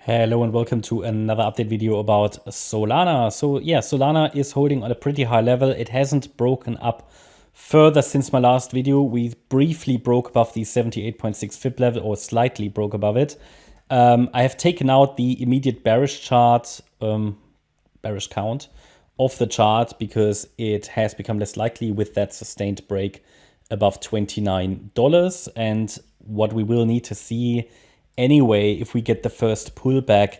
Hello and welcome to another update video about Solana. So yeah, Solana is holding on a pretty high level. It hasn't broken up further since my last video. We briefly broke above the 78.6 fib level, or slightly broke above it. I have taken out the immediate bearish chart, bearish count of the chart because it has become less likely with that sustained break above $29. And what we will need to see anyway, if we get the first pullback,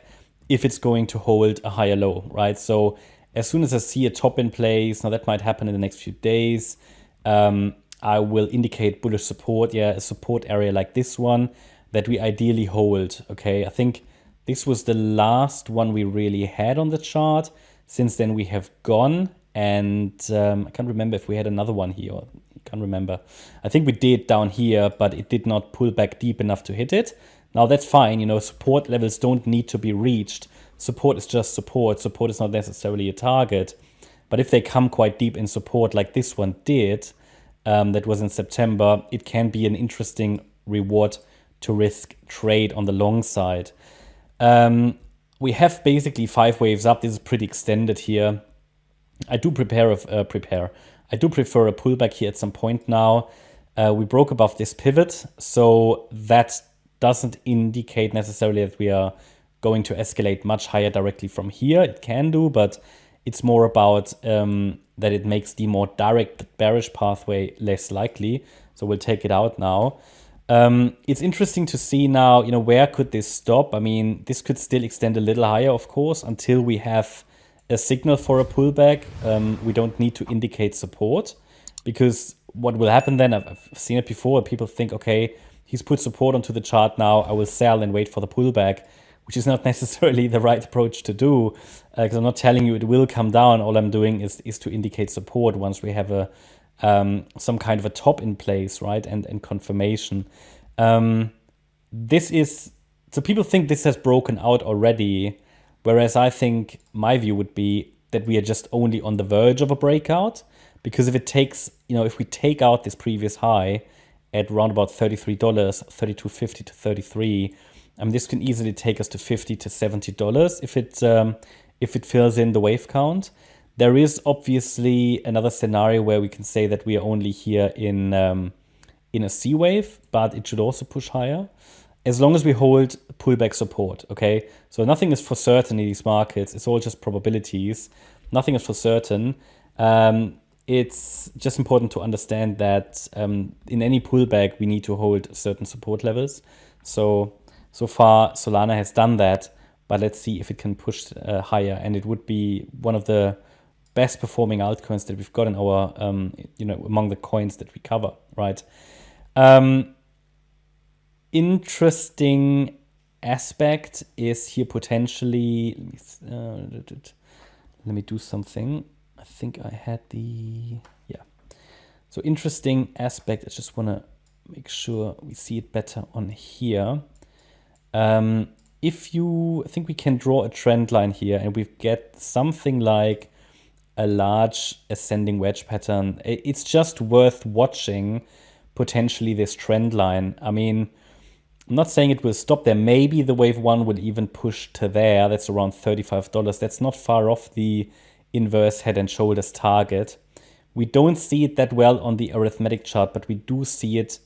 if it's going to hold a higher low, right? So as soon as I see a top in place, now that might happen in the next few days, I will indicate bullish support, a support area like this one that we ideally hold, okay? I think this was the last one we really had on the chart. Since then we have gone, and I can't remember if we had another one here. I can't remember. I think we did down here, but it did not pull back deep enough to hit it. Now that's fine, you know, support levels don't need to be reached. Support is just support. Support is not necessarily a target. But if they come quite deep in support like this one did, that was in September, it can be an interesting reward to risk trade on the long side. We have basically 5 waves up. This is pretty extended here. I do prefer a pullback here at some point now. We broke above this pivot, so that doesn't indicate necessarily that we are going to escalate much higher directly from here. It can do, but it's more about that it makes the more direct bearish pathway less likely. So we'll take it out now. It's interesting to see now, you know, where could this stop? I mean, this could still extend a little higher, of course, until we have a signal for a pullback. We don't need to indicate support, because what will happen then, I've seen it before, people think, okay, he's put support onto the chart now, I will sell and wait for the pullback, which is not necessarily the right approach to do, because I'm not telling you it will come down. All I'm doing is to indicate support once we have a some kind of a top in place, right, and confirmation. This is, so people think this has broken out already, whereas I think my view would be that we are just only on the verge of a breakout, because if it takes, you know, if we take out this previous high at around about $33, $32.50 to $33, this can easily take us to $50 to $70 if it fills in the wave count. There is obviously another scenario where we can say that we are only here in a C wave, but it should also push higher as long as we hold pullback support, okay? So nothing is for certain in these markets. It's all just probabilities. Nothing is for certain. It's just important to understand that in any pullback, we need to hold certain support levels. So far, Solana has done that, but let's see if it can push higher. And it would be one of the best performing altcoins that we've got in our, among the coins that we cover, right? Interesting aspect is here potentially, let me do something. I think I had so interesting aspect. I just want to make sure we see it better on here. I think we can draw a trend line here, and we get something like a large ascending wedge pattern. It's just worth watching potentially this trend line. I mean, I'm not saying it will stop there. Maybe the wave 1 will even push to there. That's around $35. That's not far off the inverse head and shoulders target. We don't see it that well on the arithmetic chart, but we do see it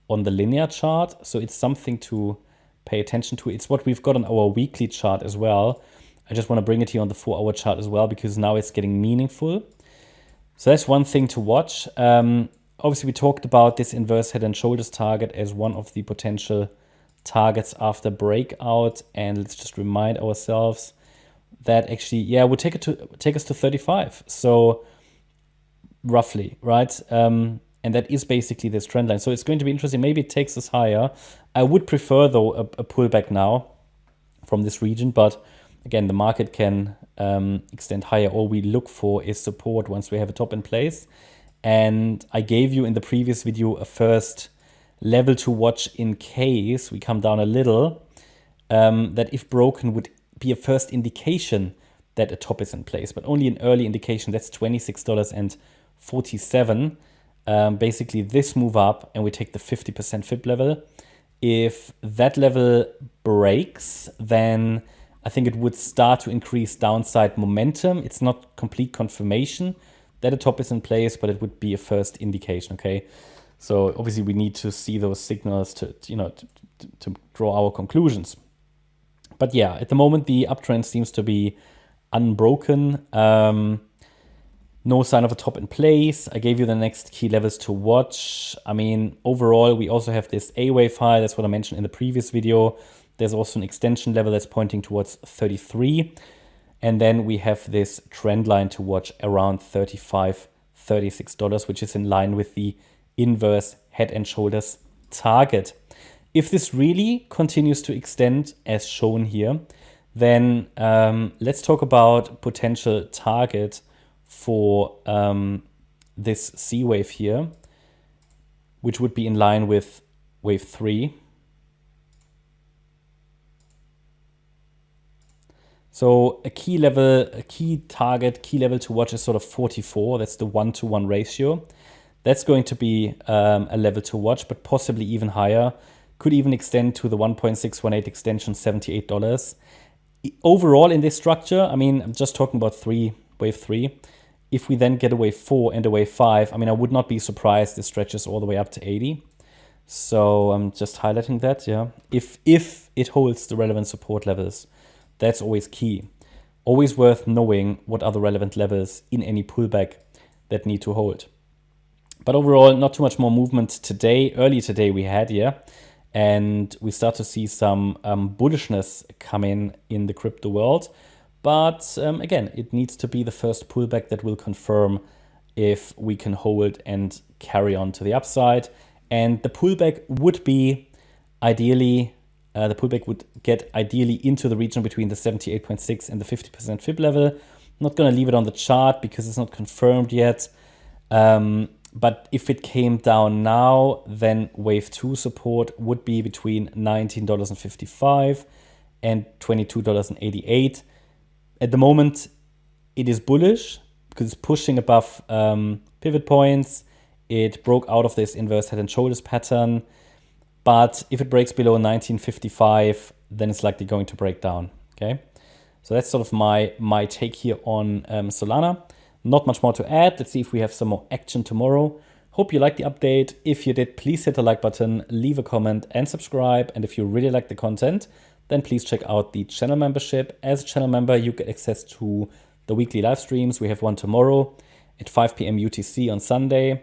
on the linear chart. So it's something to pay attention to. It's what we've got on our weekly chart as well. I just want to bring it here on the 4-hour chart as well, because now it's getting meaningful. So that's one thing to watch. Obviously, we talked about this inverse head and shoulders target as one of the potential targets after breakout. And let's just remind ourselves that actually, would take us to 35. So roughly, right? And that is basically this trend line. So it's going to be interesting. Maybe it takes us higher. I would prefer, though, a pullback now from this region. But again, the market can extend higher. All we look for is support once we have a top in place. And I gave you in the previous video a first level to watch in case we come down a little, that if broken would be a first indication that a top is in place, but only an early indication. That's $26.47. Basically this move up, and we take the 50% fib level, If that level breaks, then I think it would start to increase downside momentum. It's not complete confirmation that a top is in place, but it would be a first indication, okay? So obviously we need to see those signals to draw our conclusions. But yeah, at the moment the uptrend seems to be unbroken. No sign of a top in place. I gave you the next key levels to watch. I mean, overall, we also have this A wave high. That's what I mentioned in the previous video. There's also an extension level that's pointing towards 33. And then we have this trend line to watch around $35, $36, which is in line with the inverse head and shoulders target. If this really continues to extend as shown here, then let's talk about potential target for this C wave here, which would be in line with wave 3. So a key level, a key target, key level to watch is sort of 44. That's the 1-to-1 ratio. That's going to be a level to watch, but possibly even higher. Could even extend to the 1.618 extension, $78. Overall in this structure, I mean, I'm just talking about wave 3. If we then get a wave 4 and a wave 5, I mean, I would not be surprised this stretches all the way up to 80. So I'm just highlighting that, yeah. If it holds the relevant support levels, that's always key. Always worth knowing what are the relevant levels in any pullback that need to hold. But overall, not too much more movement today. Early today we had, yeah. And we start to see some bullishness come in the crypto world. But again, it needs to be the first pullback that will confirm if we can hold and carry on to the upside. And the pullback would be ideally, the pullback would get ideally into the region between the 78.6 and the 50% fib level. I'm not going to leave it on the chart because it's not confirmed yet. But if it came down now, then wave 2 support would be between $19.55 and $22.88. At the moment, it is bullish because it's pushing above pivot points. It broke out of this inverse head and shoulders pattern. But if it breaks below 1955, then it's likely going to break down, okay? So that's sort of my take here on Solana. Not much more to add. Let's see if we have some more action tomorrow. Hope you liked the update. If you did, please hit the like button, leave a comment and subscribe. And if you really like the content, then please check out the channel membership. As a channel member, you get access to the weekly live streams. We have one tomorrow at 5 p.m. UTC on Sunday.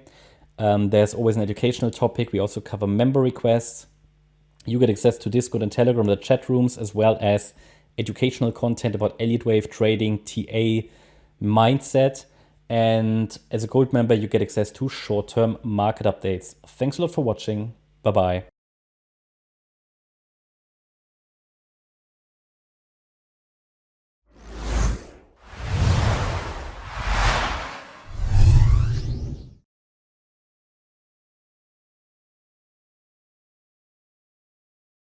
There's always an educational topic. We also cover member requests. You get access to Discord and Telegram, the chat rooms, as well as educational content about Elliott wave trading, TA, mindset. And as a gold member, you get access to short-term market updates. Thanks a lot for watching. Bye-bye.